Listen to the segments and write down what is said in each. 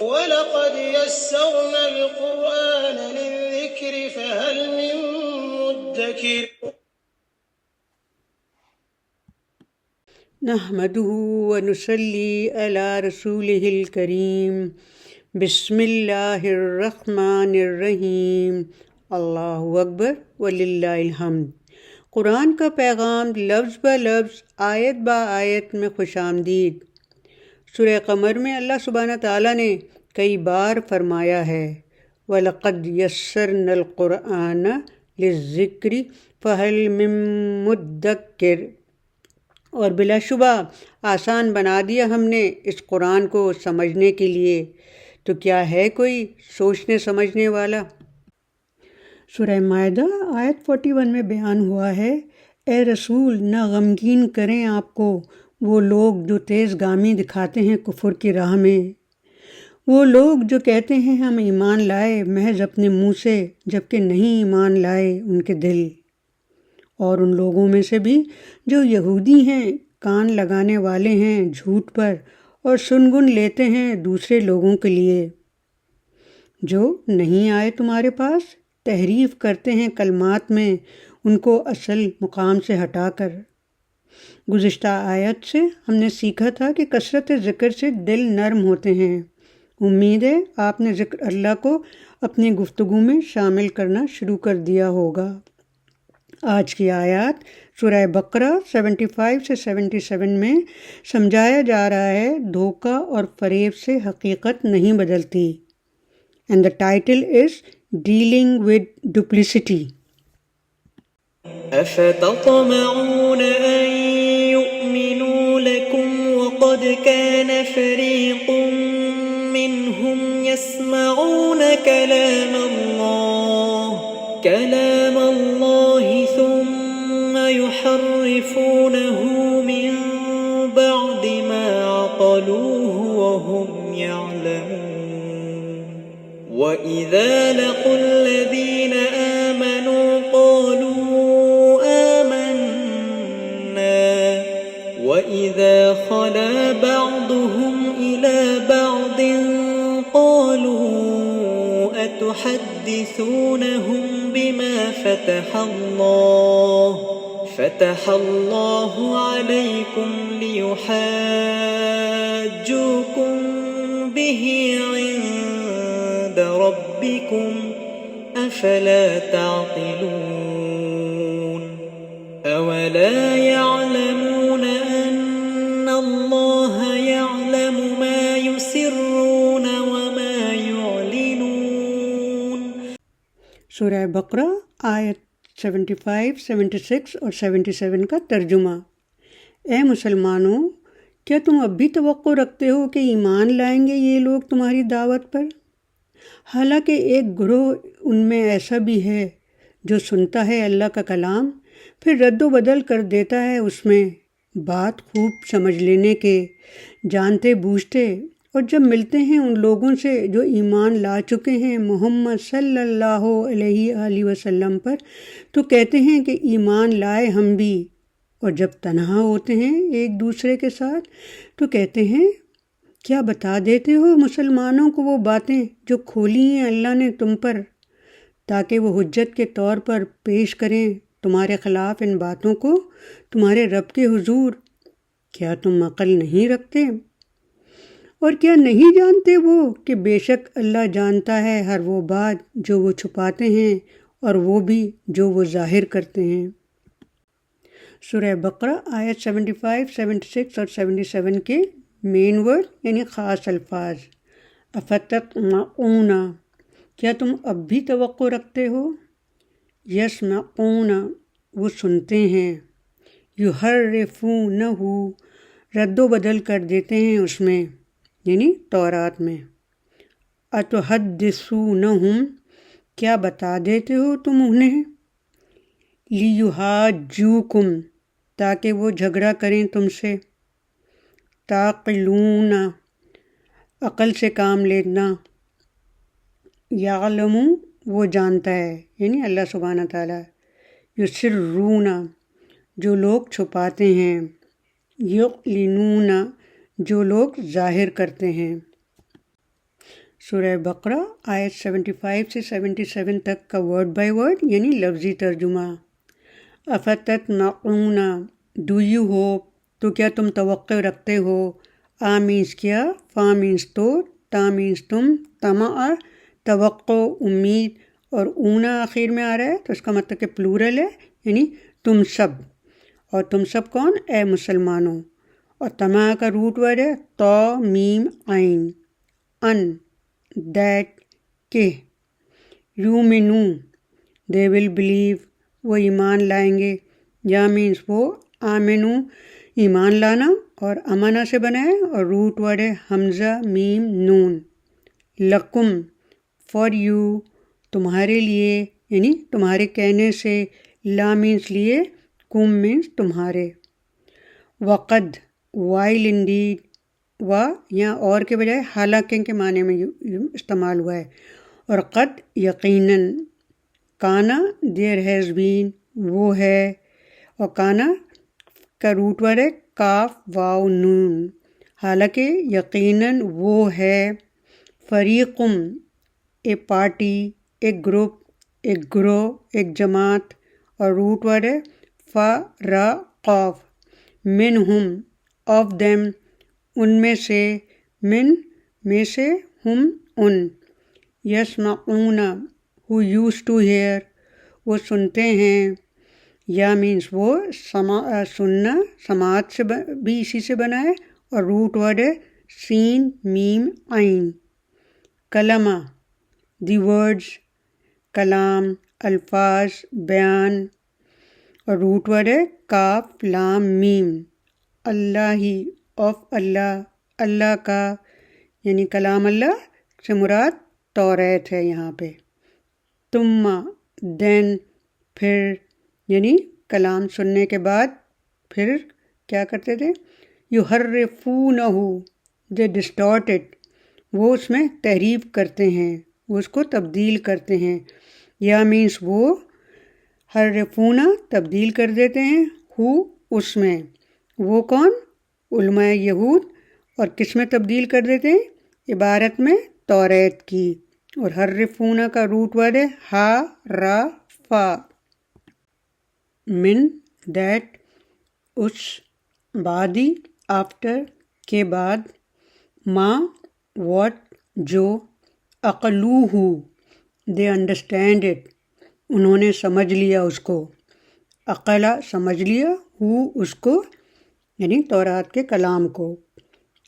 وَلَقَدْ يَسَّرْنَا الْقُرْآنَ لِلذِّكْرِ فَهَلْ مِن مُّدَّكِرٍ نحمده ونصلي على رسوله الكريم بسم اللہ الرحمن الرحیم اللہ اکبر وللہ الحمد۔ قرآن کا پیغام لفظ بہ لفظ آیت با آیت میں خوش آمدید۔ سورہ قمر میں اللہ سبحانہ تعالیٰ نے کئی بار فرمایا ہے وَلَقَدْ يَسَّرْنَا الْقُرْآنَ لِلذِّكْرِ فَهَلْ مِن مُّدَّكِرٍ، اور بلا شبہ آسان بنا دیا ہم نے اس قرآن کو سمجھنے کے لیے، تو کیا ہے کوئی سوچنے سمجھنے والا؟ سورہ مائدہ آیت 41 میں بیان ہوا ہے، اے رسول نہ غمگین کریں آپ کو وہ لوگ جو تیز گامی دکھاتے ہیں کفر کی راہ میں، وہ لوگ جو کہتے ہیں ہم ایمان لائے محض اپنے منہ سے جبکہ نہیں ایمان لائے ان کے دل، اور ان لوگوں میں سے بھی جو یہودی ہیں کان لگانے والے ہیں جھوٹ پر اور سنگن لیتے ہیں دوسرے لوگوں کے لیے، جو نہیں آئے تمہارے پاس، تحریف کرتے ہیں کلمات میں ان کو اصل مقام سے ہٹا کر۔ گزشتہ آیت سے ہم نے سیکھا تھا کہ کثرت ذکر سے دل نرم ہوتے ہیں۔ امید ہے آپ نے ذکر اللہ کو اپنی گفتگو میں شامل کرنا شروع کر دیا ہوگا۔ آج کی آیات سورہ بقرہ 75 سے 77 میں سمجھایا جا رہا ہے دھوکہ اور فریب سے حقیقت نہیں بدلتی، and the title is Dealing with Duplicity۔ أفتطمعون أن يؤمنوا لكم وقد كان فريق منهم يسمعون كلام الله ثم يحرفونه من بعد ما عقلوه وهم يعلمون وإذا لقوا الذين آمنوا قالوا آمنا وإذا خلا بعضهم إلى بعض قالوا أتحدثونهم بما فتح الله عليكم ليحاجوكم به عند ربكم أفلا تعقلون أولا يعلمون أن الله يعلم ما يسرون وما يعلنون۔ سورہ بقرہ آیت 75، 76 اور 77 کا ترجمہ۔ اے مسلمانوں، کیا تم اب بھی توقع رکھتے ہو کہ ایمان لائیں گے یہ لوگ تمہاری دعوت پر؟ حالانکہ ایک گروہ ان میں ایسا بھی ہے جو سنتا ہے اللہ کا کلام پھر رد و بدل کر دیتا ہے اس میں بات خوب سمجھ لینے کے جانتے بوجھتے، اور جب ملتے ہیں ان لوگوں سے جو ایمان لا چکے ہیں محمد صلی اللہ علیہ وآلہ وسلم پر تو کہتے ہیں کہ ایمان لائے ہم بھی، اور جب تنہا ہوتے ہیں ایک دوسرے کے ساتھ تو کہتے ہیں کیا بتا دیتے ہو مسلمانوں کو وہ باتیں جو کھولی ہیں اللہ نے تم پر تاکہ وہ حجت کے طور پر پیش کریں تمہارے خلاف ان باتوں کو تمہارے رب کے حضور؟ کیا تم عقل نہیں رکھتے؟ اور کیا نہیں جانتے وہ کہ بے شک اللہ جانتا ہے ہر وہ بات جو وہ چھپاتے ہیں اور وہ بھی جو وہ ظاہر کرتے ہیں۔ سورہ بقرہ آیت 75، 76 اور 77 کے مین ورڈ یعنی خاص الفاظ، افتطمعون کیا تم اب بھی توقع رکھتے ہو، یسمعون وہ سنتے ہیں، یحرفونہ رد و بدل کر دیتے ہیں اس میں یعنی تورات میں، اتحدثونہم کیا بتا دیتے ہو تم انہیں، لیحاجوکم تاکہ وہ جھگڑا کریں تم سے، تعقلون عقل سے کام لینا، یعلم وہ جانتا ہے یعنی اللہ سبحانہ تعالیٰ، یسرون جو لوگ چھپاتے ہیں، یعلنون جو لوگ ظاہر کرتے ہیں۔ سورہ بقرہ آیت 75 سے 77 تک کا ورڈ بائی ورڈ یعنی لفظی ترجمہ۔ افتطمعون، ڈو یو ہوپ، تو کیا تم توقع رکھتے ہو، آ مینس کیا، فا مینس تو، تا مینس تم، طمع توقع امید، اور اونا آخر میں آ رہا ہے تو اس کا مطلب کہ پلورل ہے یعنی تم سب، اور تم سب کون، اے مسلمانوں۔ اور طمع کا روٹ ورڈ ہے تو میم عین، ان دیٹ کہ، یومنو دے ول بلیو، وہ ایمان لائیں گے، یا مینس وہ آمنو ایمان لانا اور امنا سے بنا ہے، اور روٹ ورڈ ہے حمزہ میم نون۔ لکم فار یو، تمہارے لیے یعنی تمہارے کہنے سے، لا مینس لیے، کم مینس تمہارے۔ وقد وائل انڈیڈ، و یا اور کے بجائے حالانکہ کے معنی میں استعمال ہوا ہے، اور قد یقیناً، کانا دیر ہیز بین وہ ہے، اور کانا کا روٹ ورڈ ہے کاف واو نون، حالانکہ یقیناً وہ ہے، فریقم اے پارٹی، ایک گروپ، ایک گروہ، ایک جماعت، اور روٹ ورڈ ہے فرقاف، منہم آف دیم، ان میں سے، من میں سے، ہم ان، یسمعون ہو یوز ٹو ہیئر وہ سنتے ہیں، یا مینس وہ سننا سماعت سے بھی اسی سے بنا ہے، اور روٹ ورڈ ہے سین میم عین۔ کلمہ دی ورڈز، کلام الفاظ، بیان، اور روٹ ورڈ ہے کاف لام میم۔ اللہ ہی، آف اللہ، اللہ کا، یعنی کلام اللہ سے مراد توریت ہے یہاں پہ۔ ثم دین، پھر، یعنی کلام سننے کے بعد پھر کیا کرتے تھے، یحرفونہ، دے ڈسٹارٹ اٹ، وہ اس میں تحریف کرتے ہیں، وہ اس کو تبدیل کرتے ہیں، یا مینس وہ حرفونہ تبدیل کر دیتے ہیں، ہو اس میں، وہ کون، علماء یہود، اور کس میں تبدیل کر دیتے ہیں، عبارت میں توریت کی، اور حرفونہ کا روٹ ورڈ ہے ہا را فا، من دیٹ اس، بعدی آفٹر کے بعد، ما واٹ جو، عقلوہ دے انڈرسٹینڈ اٹ انہوں نے سمجھ لیا اس کو، عقلا سمجھ لیا، ہو اس کو یعنی تورات کے کلام کو،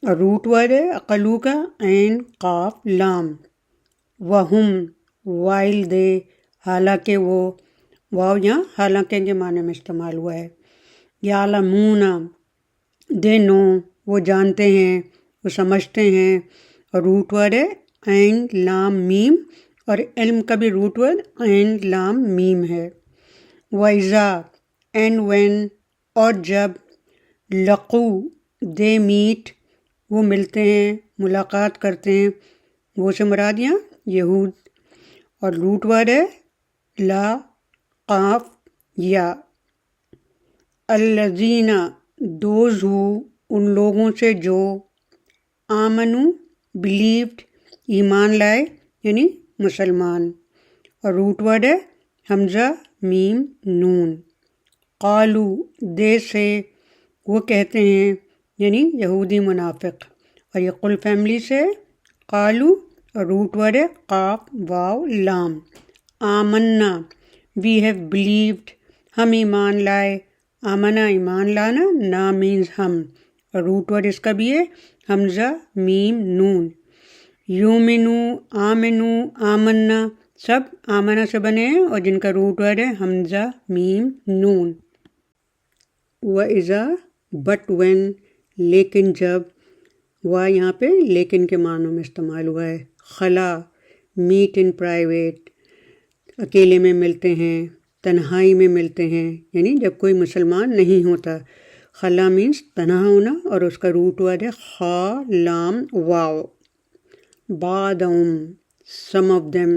اور روٹ ورڈ ہے عقلو کا عین قاف لام، وہم وائل دے، حالانکہ وہ، واو یہاں حالانکہ کے معنی میں استعمال ہوا ہے، یعلمون دے نو وہ جانتے ہیں، وہ سمجھتے ہیں، اور روٹ ورڈ ہے عین لام میم، اور علم کا بھی روٹ ورڈ عین لام میم ہے۔ وَإِذَا اینڈ وین، اور جب، لقو دے میٹ وہ ملتے ہیں، ملاقات کرتے ہیں، وہ سے مراد یہاں یہود، اور روٹ ورڈ ہے لا قاف یا۔ الذین دوز ہو ان لوگوں سے جو، آمنو بلیوڈ ایمان لائے یعنی مسلمان، اور روٹ ورڈ ہے حمزہ میم نون۔ قالو دے سے وہ کہتے ہیں یعنی یہودی منافق، اور یہ قل فیملی سے، قالو، اور روٹ ورڈ ہے قاف واو لام۔ آمنا وی ہیو بلیوڈ ہم ایمان لائے، آمنا ایمان لانا، نا مینز ہم، اور روٹ ورڈ اس کا بھی ہے حمزہ میم نون۔ یومنو آمنو آمنا سب آمنا سے بنے ہیں، اور جن کا روٹ ورڈ ہے حمزہ میم نون۔ وَإِذَا بٹ وین، لیکن جب، وہ یہاں پہ لیکن کے معنوں میں استعمال ہوا ہے، خلا میٹ ان پرائیویٹ، اکیلے میں ملتے ہیں، تنہائی میں ملتے ہیں، یعنی جب کوئی مسلمان نہیں ہوتا، خلا مینس تنہا ہونا، اور اس کا روٹ ورڈ ہے خا لام واو۔ بعدہم سم آف دیم،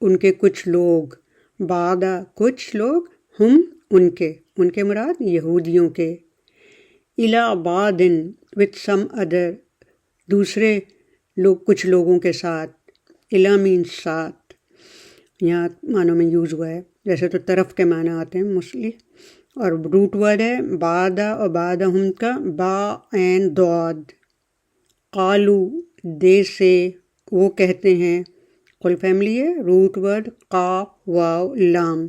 ان کے کچھ لوگ، بعدہ کچھ لوگ، ہم ان کے مراد یہودیوں کے، الی بعدن وتھ سم ادر دوسرے لوگ کچھ لوگوں کے ساتھ، الا مینس ساتھ، یہاں معنوں میں یوز ہوا ہے، ویسے تو طرف کے معنی آتے ہیں موسٹلی، اور روٹ ورڈ ہے بعدا اور بعدہم کا با عین ضاد۔ قالو دے سے وہ کہتے ہیں، قل فیملی ہے، روٹ ورڈ قاف واو لام۔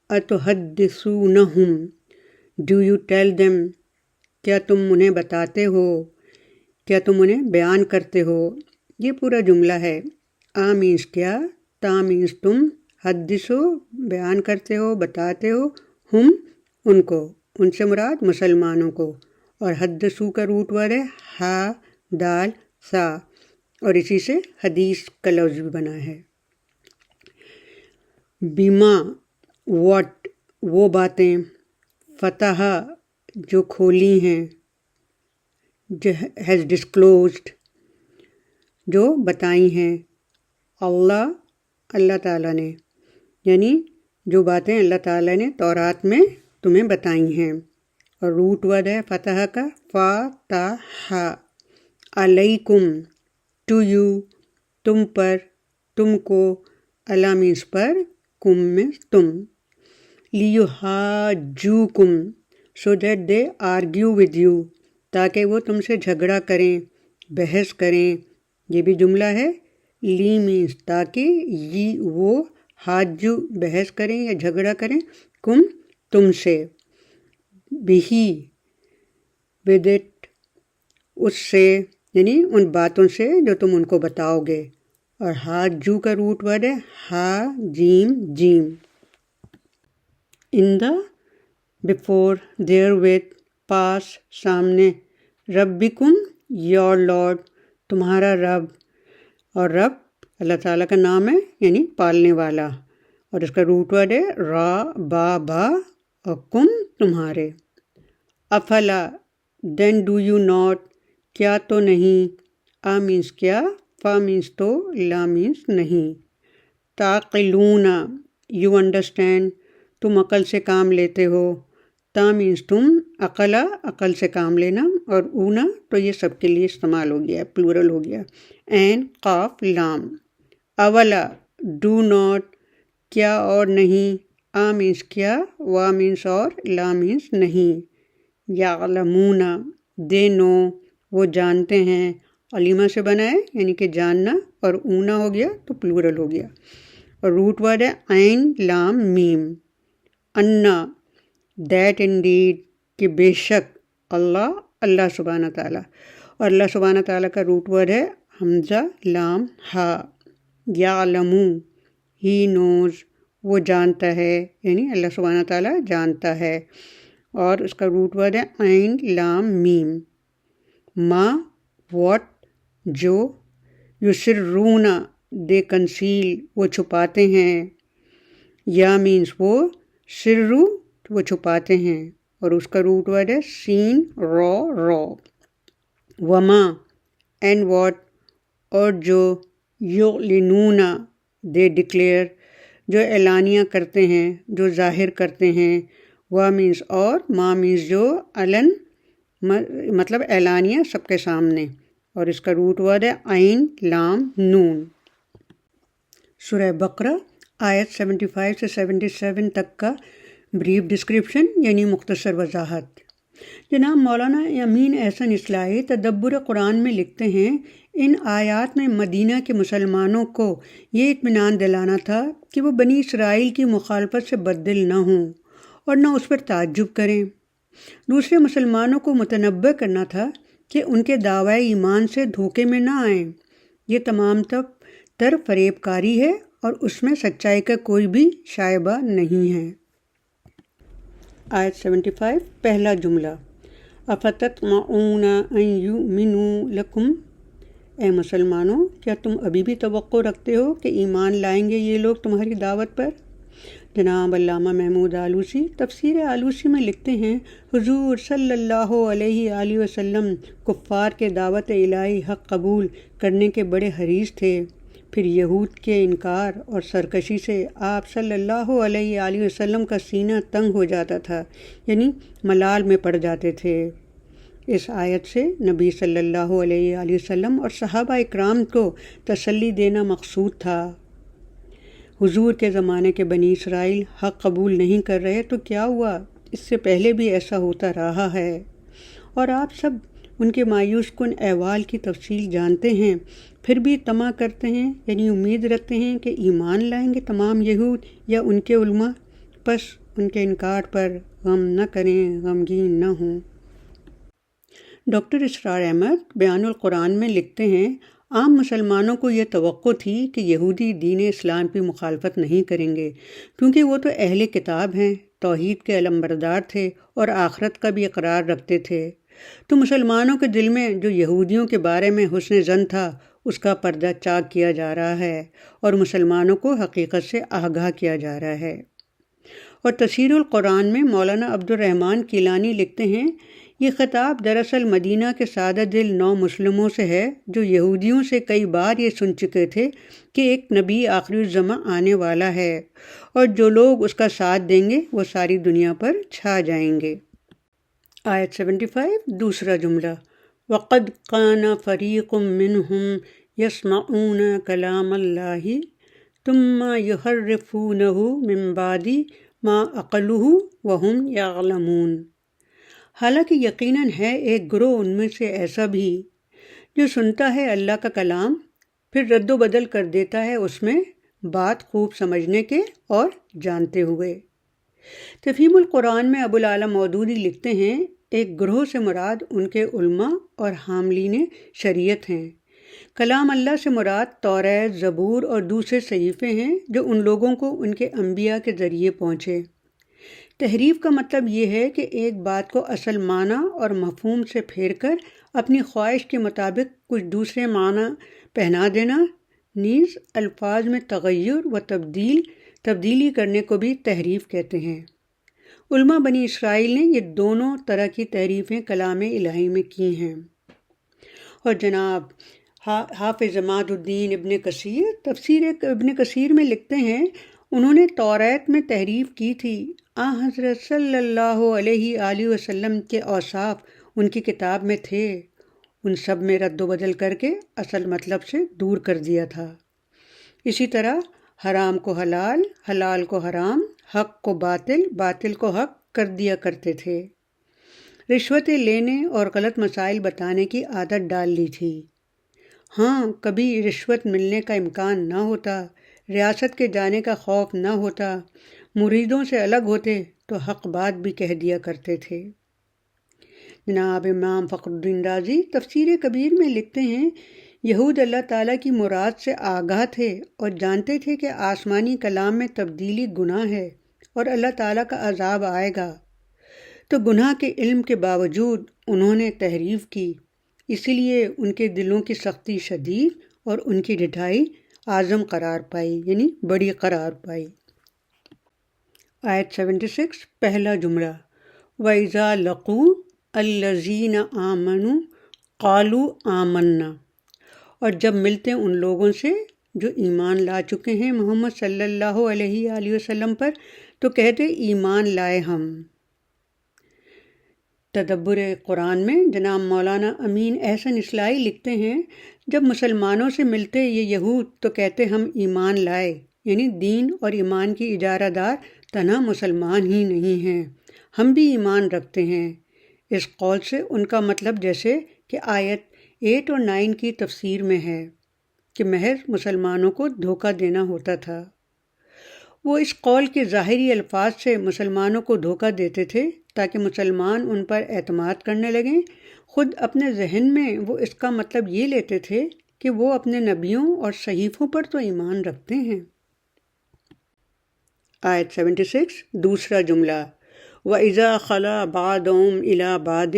اتحدثونہم ڈو یو ٹیل دیم، کیا تم انہیں بتاتے ہو، کیا تم انہیں بیان کرتے ہو۔ یہ پورا جملہ ہے، آ مینس کیا، تا مینس تم، حدثو بیان کرتے ہو بتاتے ہو، ہم ان کو، ان سے مراد مسلمانوں کو، اور حدثو کا روٹ ورڈ ہے ہا دال سا، اور اسی سے حدیث کا لفظ بھی بنا ہے۔ بما واٹ وہ باتیں، فتح جو کھولی ہیں، ہیز ڈسکلوزڈ جو بتائی ہیں، اللہ تعالیٰ نے، یعنی جو باتیں اللہ تعالیٰ نے تورات میں تمہیں بتائی ہیں، اور روٹ ورڈ ہے فتح کا فاتح، علیکم ٹو یو تم پر، تم کو، علی مینس پر، کم میں تم، لیحاجوکم so that they argue with you تاکہ وہ تم سے جھگڑا کریں، بحث کریں۔ یہ بھی جملہ ہے، لی مینس تاکہ، یہ وہ، حاجو بحث کریں یا جھگڑا کریں، کم تم سے، بہی ود اٹ اس سے، یعنی ان باتوں سے جو تم ان کو بتاؤ گے، اور حاجو کا روٹ ورڈ ہے ہا جیم جیم۔ ان دا بفور دیر ود پاس سامنے، ربکم یور لارڈ تمہارا رب، اور رب اللہ تعالیٰ کا نام ہے یعنی پالنے والا، اور اس کا روٹ ورڈ ہے را با با، اور کم تمہارے۔ افلا دین ڈو یو ناٹ کیا تو نہیں، آ مینس کیا، فا مینس تو، لا مینس نہیں، تعقلون یو انڈرسٹینڈ تم عقل سے کام لیتے ہو، تا مینس تم، عقلا عقل سے کام لینا، اور اونا تو یہ سب کے لیے استعمال ہو گیا، پلورل ہو گیا، این قاف لام۔ اولا ڈو ناٹ کیا اور نہیں، آ مینس کیا، وا مینس اور، لا مینس نہیں، یعلمون دے نو وہ جانتے ہیں، علیمہ سے بنا ہے یعنی کہ جاننا، اور اونا ہو گیا تو پلورل ہو گیا، اور روٹ ورڈ ہے عین لام میم۔ انا دیٹ انڈیڈ کہ بے شک، اللہ سبحانہ تعالیٰ، اور اللہ سبحانہ تعالیٰ کا روٹ ورڈ ہے حمزہ لام ہا۔ یعلمو ہی نوز وہ جانتا ہے، یعنی اللہ سبحانہ تعالیٰ جانتا ہے، اور اس کا روٹ ورڈ ہے عین لام میم۔ ما واٹ جو، یسرون دے کنسیل وہ چھپاتے ہیں، یا مینس وہ، سرو وہ چھپاتے ہیں، اور اس کا روٹ ورڈ ہے سین رو۔ وما اینڈ واٹ اور جو، یعلنون دے ڈکلیئر جو اعلانیہ کرتے ہیں، جو ظاہر کرتے ہیں، وا مینس اور، ما مینس جو، علن مطلب اعلانیہ سب کے سامنے، اور اس کا روٹ ورڈ ہے عین لام نون۔ سورہ بقرہ آیت 75 سے 77 تک کا بریف ڈسکرپشن یعنی مختصر وضاحت۔ جناب مولانا امین احسن اصلاحی تدبر قرآن میں لکھتے ہیں، ان آیات میں مدینہ کے مسلمانوں کو یہ اطمینان دلانا تھا کہ وہ بنی اسرائیل کی مخالفت سے بددل نہ ہوں اور نہ اس پر تعجب کریں۔ دوسرے مسلمانوں کو متنبہ کرنا تھا کہ ان کے دعوی ایمان سے دھوکے میں نہ آئیں، یہ تمام تر فریب کاری ہے اور اس میں سچائی کا کوئی بھی شائبہ نہیں ہے۔ آیت 75 پہلا جملہ، افتطمعون ان یؤمنوا لکم، اے مسلمانوں کیا تم ابھی بھی توقع رکھتے ہو کہ ایمان لائیں گے یہ لوگ تمہاری دعوت پر؟ جناب علامہ محمود آلوسی تفسیر آلوسی میں لکھتے ہیں، حضور صلی اللہ علیہ وآلہ وسلم کفار کے دعوت الہی حق قبول کرنے کے بڑے حریص تھے، پھر یہود کے انکار اور سرکشی سے آپ صلی اللہ علیہ وآلہ وسلم کا سینہ تنگ ہو جاتا تھا، یعنی ملال میں پڑ جاتے تھے۔ اس آیت سے نبی صلی اللہ علیہ وآلہ وسلم اور صحابہ اکرام کو تسلی دینا مقصود تھا۔ حضور کے زمانے کے بنی اسرائیل حق قبول نہیں کر رہے تو کیا ہوا، اس سے پہلے بھی ایسا ہوتا رہا ہے، اور آپ سب ان کے مایوس کن احوال کی تفصیل جانتے ہیں، پھر بھی طمع کرتے ہیں، یعنی امید رکھتے ہیں کہ ایمان لائیں گے تمام یہود یا ان کے علماء، پس ان کے انکار پر غم نہ کریں، غمگین نہ ہوں۔ ڈاکٹر اسرار احمد بیان القرآن میں لکھتے ہیں، عام مسلمانوں کو یہ توقع تھی کہ یہودی دین اسلام کی مخالفت نہیں کریں گے، کیونکہ وہ تو اہل کتاب ہیں، توحید کے علمبردار تھے اور آخرت کا بھی اقرار رکھتے تھے، تو مسلمانوں کے دل میں جو یہودیوں کے بارے میں حسن ظن تھا اس کا پردہ چاک کیا جا رہا ہے اور مسلمانوں کو حقیقت سے آگاہ کیا جا رہا ہے۔ اور تفسیر القرآن میں مولانا عبد الرحمن کیلانی لکھتے ہیں، یہ خطاب دراصل مدینہ کے سادہ دل نو مسلموں سے ہے جو یہودیوں سے کئی بار یہ سن چکے تھے کہ ایک نبی آخری الزماں آنے والا ہے اور جو لوگ اس کا ساتھ دیں گے وہ ساری دنیا پر چھا جائیں گے۔ آیت 75 دوسرا جملہ، وَقَدْ كَانَ فَرِيقٌ مِّنْهُمْ يَسْمَعُونَ كَلَامَ اللَّهِ ثُمَّ يُحَرِّفُونَهُ مِن بَعْدِ مَا عَقَلُوهُ وَهُمْ يَعْلَمُونَ۔ حالانکہ یقیناً ہے ایک گروہ ان میں سے ایسا بھی جو سنتا ہے اللہ کا کلام، پھر رد و بدل کر دیتا ہے اس میں بات خوب سمجھنے کے اور جانتے ہوئے۔ تفہیم القرآن میں ابو الاعلیٰ مودودی لکھتے ہیں، ایک گروہ سے مراد ان کے علماء اور حاملین شریعت ہیں۔ کلام اللہ سے مراد توریت، زبور اور دوسرے صحیفے ہیں جو ان لوگوں کو ان کے انبیاء کے ذریعے پہنچے۔ تحریف کا مطلب یہ ہے کہ ایک بات کو اصل معنی اور مفہوم سے پھیر کر اپنی خواہش کے مطابق کچھ دوسرے معنی پہنا دینا، نیز الفاظ میں تغیر و تبدیلی کرنے کو بھی تحریف کہتے ہیں۔ علماء بنی اسرائیل نے یہ دونوں طرح کی تحریفیں کلام الہی میں کی ہیں۔ اور جناب حافظ عماد الدین ابن کثیر تفسیر ابن کثیر میں لکھتے ہیں، انہوں نے توریت میں تحریف کی تھی، حضرت صلی اللہ علیہ وآلہ وسلم کے اوصاف ان کی کتاب میں تھے، ان سب میں رد و بدل کر کے اصل مطلب سے دور کر دیا تھا۔ اسی طرح حرام کو حلال، حلال کو حرام، حق کو باطل، باطل کو حق کر دیا کرتے تھے۔ رشوتیں لینے اور غلط مسائل بتانے کی عادت ڈال لی تھی۔ ہاں، کبھی رشوت ملنے کا امکان نہ ہوتا، ریاست کے جانے کا خوف نہ ہوتا، مریدوں سے الگ ہوتے تو حق بات بھی کہہ دیا کرتے تھے۔ جناب امام فخر الدین رازی تفسیر کبیر میں لکھتے ہیں، یہود اللہ تعالیٰ کی مراد سے آگاہ تھے اور جانتے تھے کہ آسمانی کلام میں تبدیلی گناہ ہے اور اللہ تعالیٰ کا عذاب آئے گا، تو گناہ کے علم کے باوجود انہوں نے تحریف کی، اسی لیے ان کے دلوں کی سختی شدید اور ان کی ڈھٹائی اعظم قرار پائی، یعنی بڑی قرار پائی۔ آیت 76 پہلا جملہ، وَإِذَا لَقُوا الَّذِينَ آمَنُوا قَالُوا آمَنَّا، اور جب ملتے ان لوگوں سے جو ایمان لا چکے ہیں محمد صلی اللہ علیہ وآلہ وسلم پر تو کہتے ایمان لائے ہم۔ تدبر قرآن میں جناب مولانا امین احسن اصلاحی لکھتے ہیں، جب مسلمانوں سے ملتے یہ یہود تو کہتے ہم ایمان لائے، یعنی دین اور ایمان کی اجارہ دار تنہا مسلمان ہی نہیں ہیں، ہم بھی ایمان رکھتے ہیں۔ اس قول سے ان کا مطلب جیسے کہ آیت 8 اور 9 کی تفسیر میں ہے کہ محض مسلمانوں کو دھوکہ دینا ہوتا تھا۔ وہ اس قول کے ظاہری الفاظ سے مسلمانوں کو دھوکہ دیتے تھے تاکہ مسلمان ان پر اعتماد کرنے لگیں، خود اپنے ذہن میں وہ اس کا مطلب یہ لیتے تھے کہ وہ اپنے نبیوں اور صحیفوں پر تو ایمان رکھتے ہیں۔ آیت 76 دوسرا جملہ، وَإِذَا خَلَا بَعْضُهُمْ إِلَى بَعْضٍ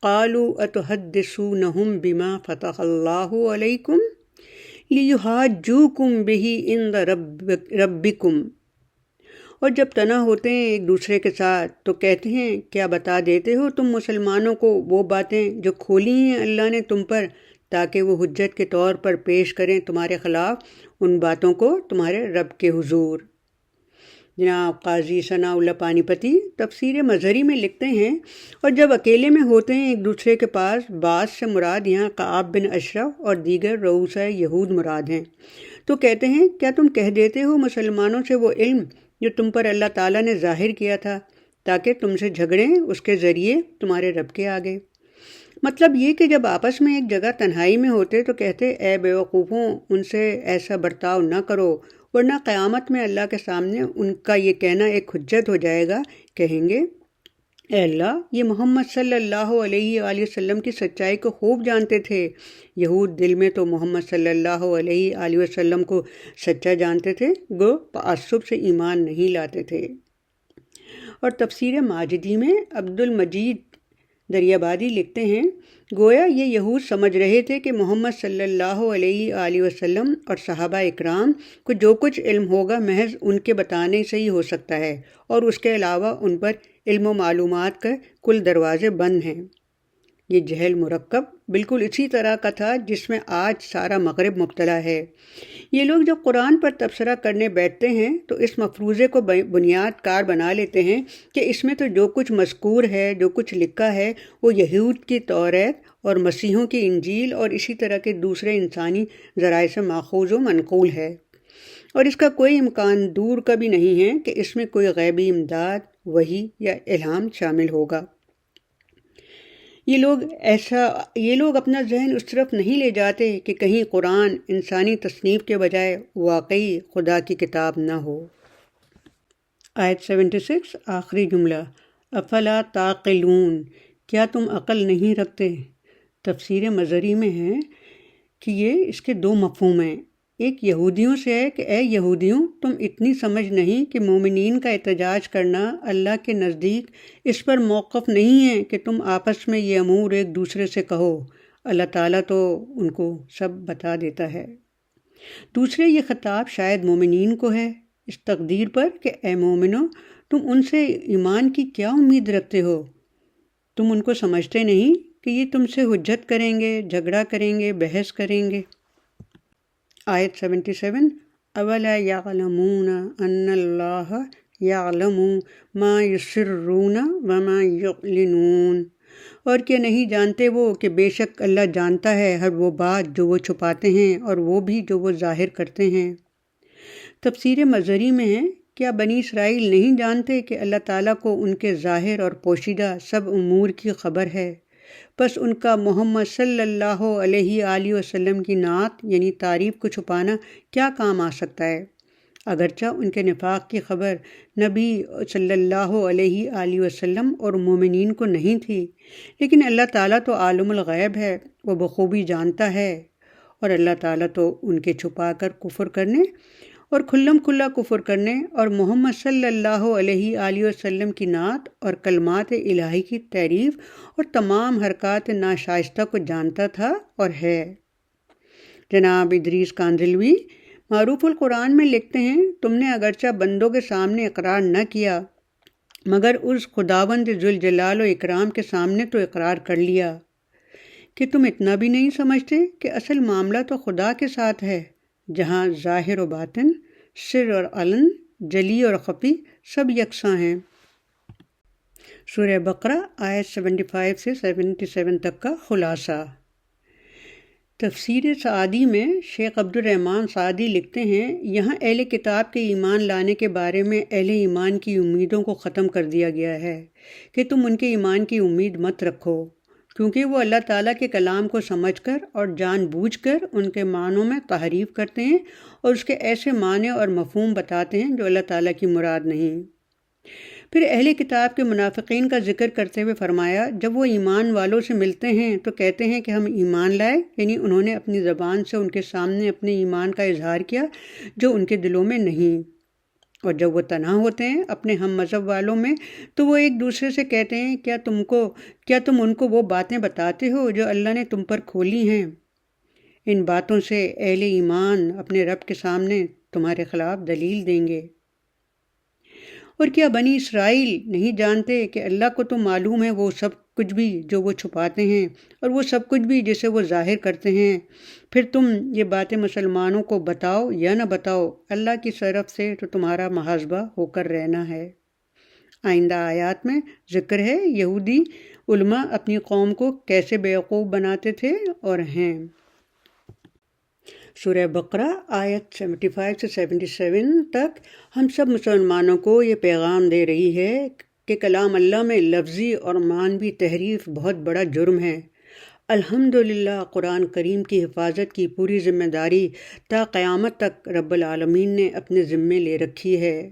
قَالُوا أَتُحَدِّثُونَهُمْ بِمَا فَتَحَ اللَّهُ عَلَيْكُمْ لِيُحَاجُّوكُمْ بِهِ عِندَ رَبِّكُمْ، اور جب تنہا ہوتے ہیں ایک دوسرے کے ساتھ تو کہتے ہیں کیا بتا دیتے ہو تم مسلمانوں کو وہ باتیں جو کھولی ہیں اللہ نے تم پر، تاکہ وہ حجت کے طور پر پیش کریں تمہارے خلاف ان باتوں کو تمہارے رب کے حضور۔ جناب قاضی ثناء اللہ پانی پتی تفسیر مظہری میں لکھتے ہیں، اور جب اکیلے میں ہوتے ہیں ایک دوسرے کے پاس، بعض سے مراد یہاں کعب بن اشرف اور دیگر رؤسائے یہود مراد ہیں، تو کہتے ہیں کیا تم کہہ دیتے ہو مسلمانوں سے وہ علم جو تم پر اللہ تعالیٰ نے ظاہر کیا تھا تاکہ تم سے جھگڑیں اس کے ذریعے تمہارے رب کے آگے؟ مطلب یہ کہ جب آپس میں ایک جگہ تنہائی میں ہوتے تو کہتے اے بیوقوفوں، ان سے ایسا برتاؤ نہ کرو، ورنہ قیامت میں اللہ کے سامنے ان کا یہ کہنا ایک حجت ہو جائے گا۔ کہیں گے اے اللہ، یہ محمد صلی اللہ علیہ وآلہ وسلم کی سچائی کو خوب جانتے تھے۔ یہود دل میں تو محمد صلی اللہ علیہ وآلہ وسلم کو سچا جانتے تھے، گو تعصب سے ایمان نہیں لاتے تھے۔ اور تفسیر ماجدی میں عبد المجید دریابادی لکھتے ہیں، گویا یہ یہود سمجھ رہے تھے کہ محمد صلی اللہ علیہ وآلہ وسلم اور صحابہ اکرام کو جو کچھ علم ہوگا محض ان کے بتانے سے ہی ہو سکتا ہے، اور اس کے علاوہ ان پر علم و معلومات کے کل دروازے بند ہیں۔ یہ جہل مرکب بالکل اسی طرح کا تھا جس میں آج سارا مغرب مبتلا ہے۔ یہ لوگ جب قرآن پر تبصرہ کرنے بیٹھتے ہیں تو اس مفروضے کو بنیاد کار بنا لیتے ہیں کہ اس میں تو جو کچھ مذکور ہے، جو کچھ لکھا ہے، وہ یہود کی توریت اور مسیحوں کی انجیل اور اسی طرح کے دوسرے انسانی ذرائع سے ماخوذ و منقول ہے، اور اس کا کوئی امکان دور کا بھی نہیں ہے کہ اس میں کوئی غیبی امداد، وحی یا الہام شامل ہوگا۔ یہ لوگ اپنا ذہن اس طرف نہیں لے جاتے کہ کہیں قرآن انسانی تصنیف کے بجائے واقعی خدا کی کتاب نہ ہو۔ آیت 76 آخری جملہ، افلا تعقلون، کیا تم عقل نہیں رکھتے؟ تفسیر مظہری میں ہے کہ اس کے دو مفہوم ہیں۔ ایک یہودیوں سے ہے کہ اے یہودیوں، تم اتنی سمجھ نہیں کہ مومنین کا احتجاج کرنا اللہ کے نزدیک اس پر موقف نہیں ہے کہ تم آپس میں یہ امور ایک دوسرے سے کہو، اللہ تعالیٰ تو ان کو سب بتا دیتا ہے۔ دوسرے، یہ خطاب شاید مومنین کو ہے اس تقدیر پر کہ اے مومنو، تم ان سے ایمان کی کیا امید رکھتے ہو؟ تم ان کو سمجھتے نہیں کہ یہ تم سے حجت کریں گے، جھگڑا کریں گے، بحث کریں گے؟ آیت 77 اولا یعلمون ان اللہ یعلم ما یسرون وما یعلنون، اور کیا نہیں جانتے وہ کہ بے شک اللہ جانتا ہے ہر وہ بات جو وہ چھپاتے ہیں اور وہ بھی جو وہ ظاہر کرتے ہیں۔ تفسیر مظہری میں ہے، کیا بنی اسرائیل نہیں جانتے کہ اللہ تعالیٰ کو ان کے ظاہر اور پوشیدہ سب امور کی خبر ہے؟ بس ان کا محمد صلی اللہ علیہ وآلہ وسلم کی نعت یعنی تعریف کو چھپانا کیا کام آ سکتا ہے؟ اگرچہ ان کے نفاق کی خبر نبی صلی اللہ علیہ وآلہ وسلم اور مومنین کو نہیں تھی، لیکن اللہ تعالیٰ تو عالم الغیب ہے، وہ بخوبی جانتا ہے، اور اللہ تعالیٰ تو ان کے چھپا کر کفر کرنے اور کھلم کھلا کفر کرنے اور محمد صلی اللہ علیہ وآلہ وسلم کی نعت اور کلمات الہی کی تعریف اور تمام حرکات ناشائستہ کو جانتا تھا اور ہے۔ جناب ادریس کاندھلوی معروف القرآن میں لکھتے ہیں، تم نے اگرچہ بندوں کے سامنے اقرار نہ کیا مگر اس خداوند ذوالجلال و اکرام کے سامنے تو اقرار کر لیا۔ کہ تم اتنا بھی نہیں سمجھتے کہ اصل معاملہ تو خدا کے ساتھ ہے، جہاں ظاہر و باطن، سر اور علن، جلی اور خفی سب یکساں ہیں۔ سورہ بقرہ آیت 75 سے 77 تک کا خلاصہ۔ تفسیر سعدی میں شیخ عبد الرحمن سعدی لکھتے ہیں، یہاں اہل کتاب کے ایمان لانے کے بارے میں اہل ایمان کی امیدوں کو ختم کر دیا گیا ہے کہ تم ان کے ایمان کی امید مت رکھو، کیونکہ وہ اللہ تعالیٰ کے کلام کو سمجھ کر اور جان بوجھ کر ان کے معنوں میں تحریف کرتے ہیں اور اس کے ایسے معنی اور مفہوم بتاتے ہیں جو اللہ تعالیٰ کی مراد نہیں۔ پھر اہل کتاب کے منافقین کا ذکر کرتے ہوئے فرمایا، جب وہ ایمان والوں سے ملتے ہیں تو کہتے ہیں کہ ہم ایمان لائے، یعنی انہوں نے اپنی زبان سے ان کے سامنے اپنے ایمان کا اظہار کیا جو ان کے دلوں میں نہیں، اور جب وہ تنہا ہوتے ہیں اپنے ہم مذہب والوں میں تو وہ ایک دوسرے سے کہتے ہیں، کیا تم ان کو وہ باتیں بتاتے ہو جو اللہ نے تم پر کھولی ہیں؟ ان باتوں سے اہل ایمان اپنے رب کے سامنے تمہارے خلاف دلیل دیں گے۔ اور کیا بنی اسرائیل نہیں جانتے کہ اللہ کو تو معلوم ہے وہ سب کچھ بھی جو وہ چھپاتے ہیں اور وہ سب کچھ بھی جسے وہ ظاہر کرتے ہیں؟ پھر تم یہ باتیں مسلمانوں کو بتاؤ یا نہ بتاؤ، اللہ کی طرف سے تو تمہارا محاسبہ ہو کر رہنا ہے۔ آئندہ آیات میں ذکر ہے یہودی علماء اپنی قوم کو کیسے بیوقوف بناتے تھے اور ہیں۔ سورہ بقرہ آیت 75 سے 77 تک ہم سب مسلمانوں کو یہ پیغام دے رہی ہے کہ کلام اللہ میں لفظی اور معنوی تحریف بہت بڑا جرم ہے۔ الحمدللہ قرآن کریم کی حفاظت کی پوری ذمہ داری تا قیامت تک رب العالمین نے اپنے ذمے لے رکھی ہے۔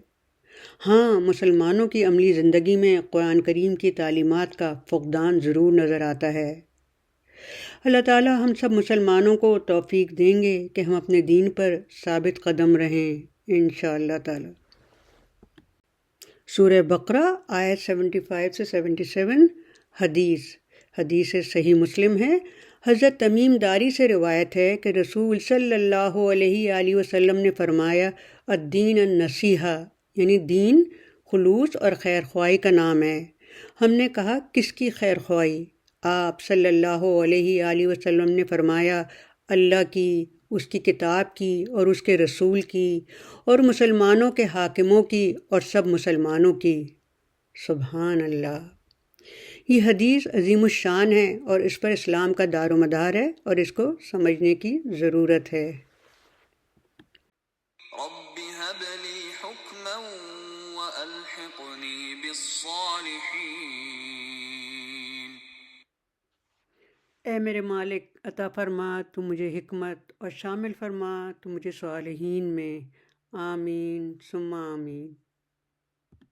ہاں، مسلمانوں کی عملی زندگی میں قرآن کریم کی تعلیمات کا فقدان ضرور نظر آتا ہے۔ اللہ تعالی ہم سب مسلمانوں کو توفیق دیں گے کہ ہم اپنے دین پر ثابت قدم رہیں انشاءاللہ تعالی۔ سورہ بقرہ آیت 75 سے 77 حدیث صحیح مسلم ہے۔ حضرت تمیم داری سے روایت ہے کہ رسول صلی اللہ علیہ وآلہ وسلم نے فرمایا الدین النصیحہ، یعنی دین خلوص اور خیر خواہی کا نام ہے۔ ہم نے کہا کس کی خیر خواہی؟ آپ صلی اللہ علیہ وآلہ وسلم نے فرمایا اللہ کی، اس کی کتاب کی اور اس کے رسول کی اور مسلمانوں کے حاکموں کی اور سب مسلمانوں کی۔ سبحان اللہ! یہ حدیث عظیم الشان ہے اور اس پر اسلام کا دار و مدار ہے اور اس کو سمجھنے کی ضرورت ہے۔ رب هب لي حكما وألحقني بالصالحين۔ اے میرے مالک عطا فرما تو مجھے حکمت اور شامل فرما تو مجھے صالحین میں۔ آمین ثم آمین۔